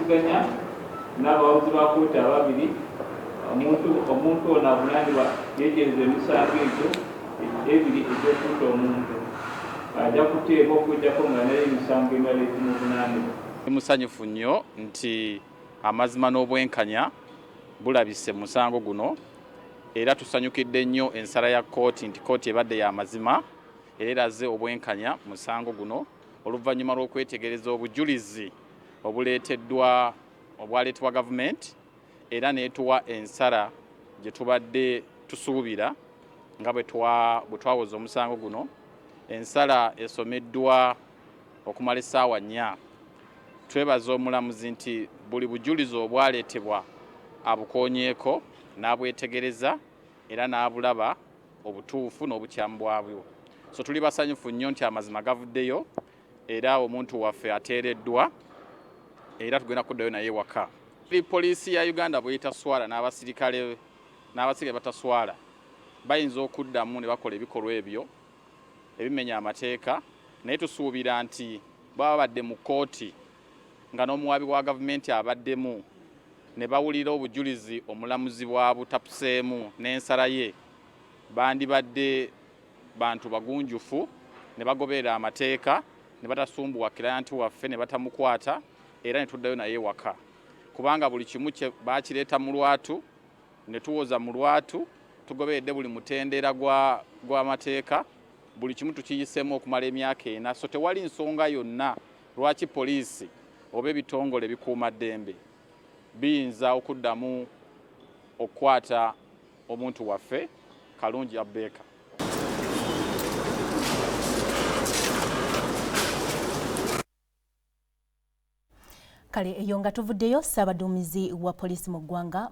bw'abawuliziganya n'abawabuzi ba kkooti ababiri omuntu ono avunaanibwa yejjeereza emisango egyo ebiri egy'okutta omuntu ajja kuteekwa okujjako nga naye emisango emirala egimuvunaanibwa. Musanyufu nnyo nti amazima n'obwenkanya bulabise musango guno era tusanyukidde nnyo ensala ya kkooti nti kkooti ebadde ya mazima era eraze obwenkanya musango guno oluvannyuma lw'okwetegereza obujulizi obwaleetebwa gavumenti era neetuwa ensala gye tubadde tusuubira nga bwe twawoza omusango guno. Ensala esomeddwa okumala essaawa 4. Twebaza omulamuzi nti buli bujulizi obwaleetebwa abukoonyeeko n'abwetegereza era n'abulaba obutuufu n'obukyamu bwabwo. So tuli basanyufu nnyo nti amazima gavuddeyo era omuntu waffe ateereddwa era tugenda kuddayo naye waka. Poliisi ya Uganda bweyitaswala n'abasirikale bataswala bayinza okuddamu ne bakola ebikolwa ebyo ebimenya amateeka, naye tusuubira nti baba badde mu kkooti nga n'omuwabi wa gavumenti abaddemu ne bawulira obujulizi omulamuzi bwa butapuseemu n'ensala ye, bandibadde bantu bagunjufu ne bagoberera amateeka ne batasumbuwa kiranti waffe ne batamukwata era ne tuddayo naye waka. Kubanga buli kimu bakireeta mu lwatu ne tuwoza mu lwatu, tugoberedde buli mutendera gw'amateeka, buli kimu tukiyiseemu okumala emyaka 4. So tewali nsonga yonna lwaki poliisi oba ebitongole bikuuma ddembe biyinza okuddamu okukwata omuntu waffe Kalungi Abeka. Kale eyo nga tuvuddeyo Ssaabaduumizi wa poliisi mu ggwanga